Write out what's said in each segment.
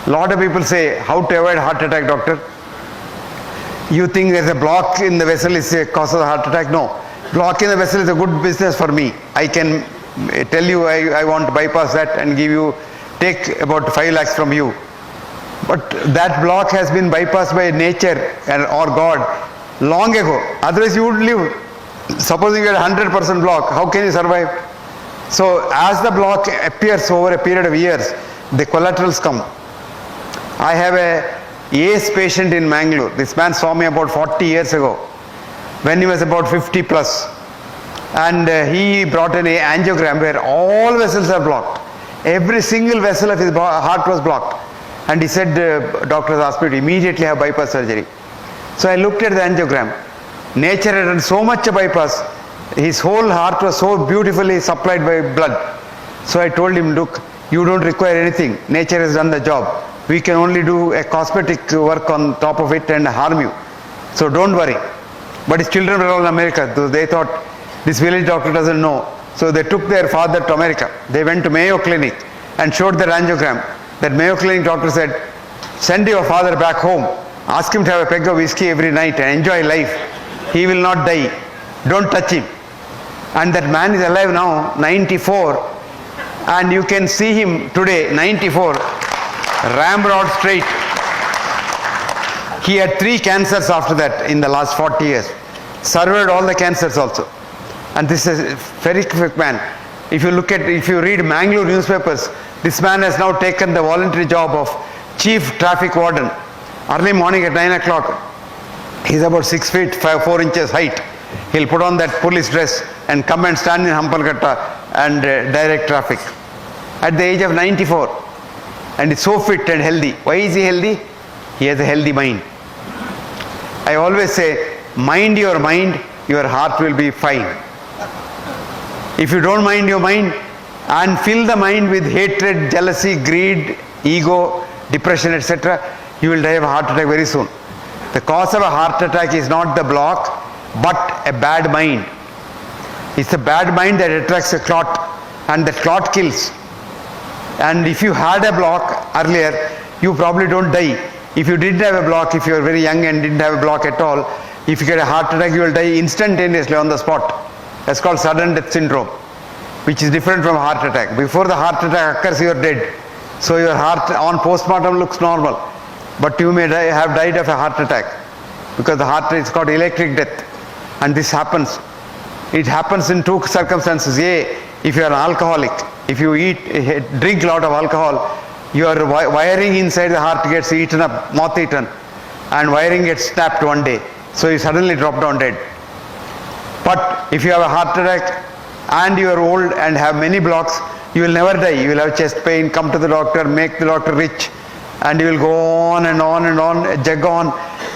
Lot of people say, how to avoid heart attack, doctor? You think there's a block in the vessel is a cause of the heart attack? No. Block in the vessel is a good business for me. I can tell you I want to bypass that and take about 5 lakhs from you. But that block has been bypassed by nature or God long ago. Otherwise you would live. Supposing you had 100% block, how can you survive? So as the block appears over a period of years, the collaterals come. I have a ACE patient in Mangalore. This man saw me about 40 years ago when he was about 50 plus. And he brought an angiogram where all vessels are blocked. Every single vessel of his heart was blocked. And he said, doctors asked me to immediately have bypass surgery. So I looked at the angiogram. Nature had done so much a bypass. His whole heart was so beautifully supplied by blood. So I told him, look, you don't require anything. Nature has done the job. We can only do a cosmetic work on top of it and harm you. So don't worry. But his children were all in America. So they thought, this village doctor doesn't know. So they took their father to America. They went to Mayo Clinic and showed their angiogram. That Mayo Clinic doctor said, send your father back home. Ask him to have a peg of whiskey every night and enjoy life. He will not die. Don't touch him. And that man is alive now, 94. And you can see him today, 94, ramrod straight. He had 3 cancers after that in the last 40 years. Survived all the cancers also. And this is a very quick man. If you read Mangalore newspapers, this man has now taken the voluntary job of chief traffic warden. Early morning at 9 o'clock, he's about 6 feet 4 inches height. He'll put on that police dress and come and stand in Hampalkatta and direct traffic. At the age of 94. And he's so fit and healthy. Why is he healthy? He has a healthy mind. I always say, mind your mind, your heart will be fine. If you don't mind your mind and fill the mind with hatred, jealousy, greed, ego, depression, etc., you will die of a heart attack very soon. The cause of a heart attack is not the block, but a bad mind. It's a bad mind that attracts a clot, and that clot kills. And if you had a block earlier, you probably don't die. If you didn't have a block, if you were very young and didn't have a block at all, if you get a heart attack, you will die instantaneously on the spot. That's called sudden death syndrome, which is different from heart attack. Before the heart attack occurs, you are dead. So your heart on postmortem looks normal, but you may have died of a heart attack, because the heart is called electric death. And this happens. It happens in 2 circumstances. A, if you are an alcoholic, if you drink a lot of alcohol, your wiring inside the heart gets eaten up, moth eaten, and wiring gets snapped one day. So you suddenly drop down dead. But if you have a heart attack and you are old and have many blocks, you will never die. You will have chest pain, come to the doctor, make the doctor rich, and you will go on and on and on, jug on,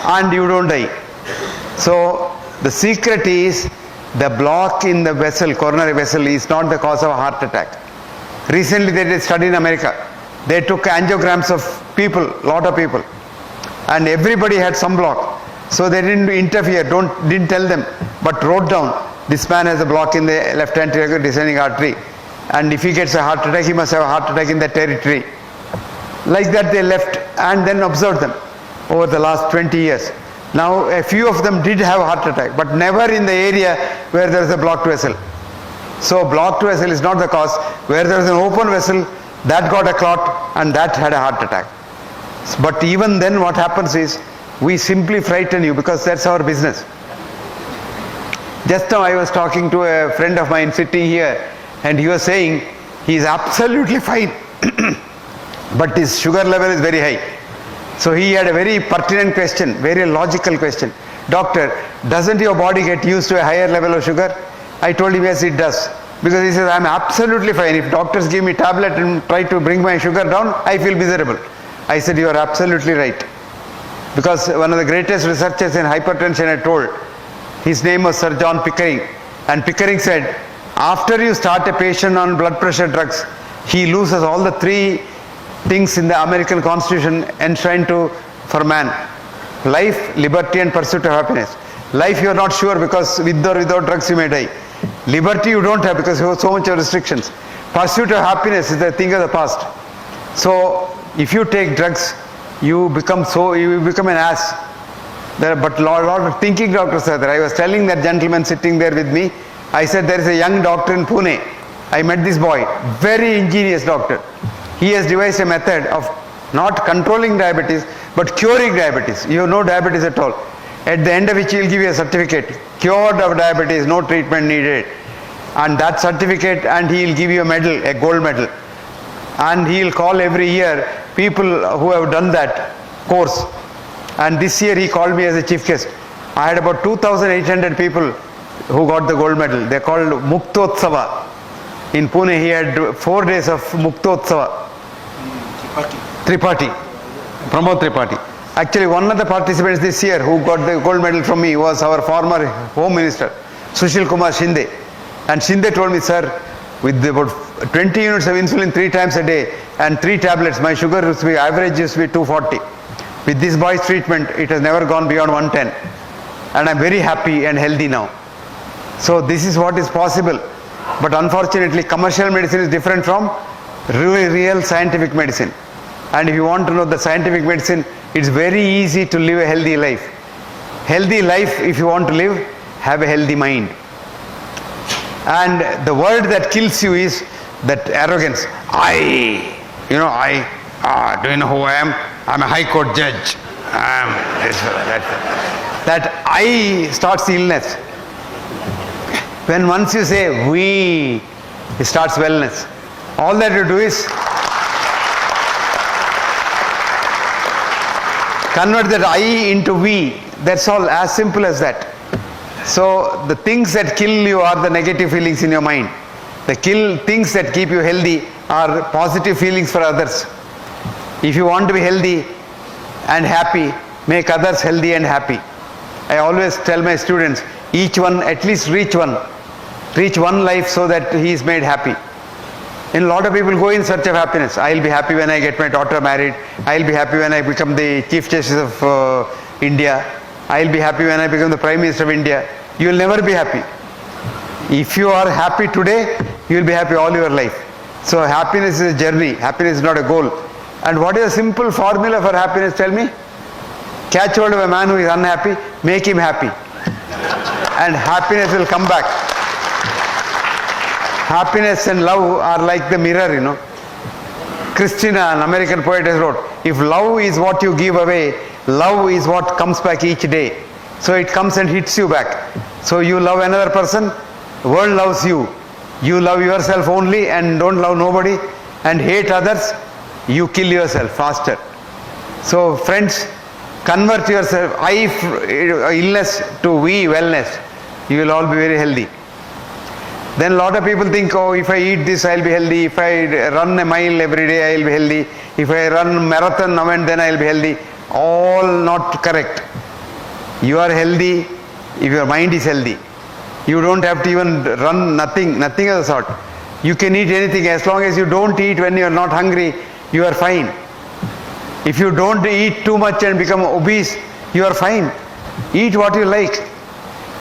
and you don't die. So the secret is the block in the vessel, coronary vessel, is not the cause of a heart attack. Recently they did a study in America. They took angiograms of people, lot of people, and everybody had some block. So they didn't interfere, didn't tell them, but wrote down, this man has a block in the left anterior descending artery, and if he gets a heart attack, he must have a heart attack in that territory. Like that they left and then observed them over the last 20 years. Now a few of them did have a heart attack, but never in the area where there is a blocked vessel. So blocked vessel is not the cause. Where there is an open vessel, that got a clot and that had a heart attack. But even then what happens is, we simply frighten you, because that's our business. Just now I was talking to a friend of mine sitting here, and he was saying he is absolutely fine, but his sugar level is very high. So he had a very pertinent question, very logical question. Doctor, doesn't your body get used to a higher level of sugar? I told him, yes, it does. Because he says, I'm absolutely fine. If doctors give me tablet and try to bring my sugar down, I feel miserable. I said, you are absolutely right. Because one of the greatest researchers in hypertension I told, his name was Sir John Pickering. And Pickering said, after you start a patient on blood pressure drugs, he loses all the 3 things in the American Constitution enshrined for man: life, liberty, and pursuit of happiness. Life you are not sure, because with or without drugs you may die. Liberty you don't have because you have so much of restrictions. Pursuit of happiness is the thing of the past. So If you take drugs, you become an ass. But lot of thinking doctors are there. I was telling that gentleman sitting there with me, I said there is a young doctor in Pune. I met this boy, very ingenious doctor. He has devised a method of not controlling diabetes, but curing diabetes. You have no diabetes at all. At the end of which he will give you a certificate, cured of diabetes, no treatment needed. And that certificate, and he will give you a medal, a gold medal. And he will call every year people who have done that course. And this year he called me as a chief guest. I had about 2,800 people who got the gold medal. They called Muktotsava. In Pune he had 4 days of Muktotsava. Tripathi. Pramod Tripathi. Actually, one of the participants this year who got the gold medal from me was our former Home Minister, Sushil Kumar Shinde. And Shinde told me, sir, with about 20 units of insulin 3 times a day and 3 tablets, my sugar used to be, average used to be 240. With this boy's treatment, it has never gone beyond 110. And I'm very happy and healthy now. So this is what is possible. But unfortunately, commercial medicine is different from real scientific medicine. And if you want to know the scientific medicine, it's very easy to live a healthy life. Healthy life, if you want to live, have a healthy mind. And the word that kills you is that arrogance. Do you know who I am? I'm a high court judge. That I starts the illness. When once you say we, it starts wellness. All that you do is convert that I into we. That's all, as simple as that. So the things that kill you are the negative feelings in your mind. The things that keep you healthy are positive feelings for others. If you want to be healthy and happy, make others healthy and happy. I always tell my students, each one, at least reach one life so that he is made happy. And a lot of people go in search of happiness. I'll be happy when I get my daughter married. I'll be happy when I become the Chief Justice of India. I'll be happy when I become the Prime Minister of India. You will never be happy. If you are happy today, you will be happy all your life. So happiness is a journey. Happiness is not a goal. And what is a simple formula for happiness? Tell me. Catch hold of a man who is unhappy, make him happy. And happiness will come back. Happiness and love are like the mirror, you know. Christina, an American poet, has wrote, if love is what you give away, love is what comes back each day. So it comes and hits you back. So you love another person, the world loves you. You love yourself only and don't love nobody and hate others, you kill yourself faster. So friends, convert yourself, illness to we, wellness. You will all be very healthy. Then a lot of people think, oh, if I eat this, I'll be healthy. If I run a mile every day, I'll be healthy. If I run marathon now and then, I'll be healthy. All not correct. You are healthy if your mind is healthy. You don't have to even run nothing of the sort. You can eat anything as long as you don't eat when you are not hungry, you are fine. If you don't eat too much and become obese, you are fine. Eat what you like.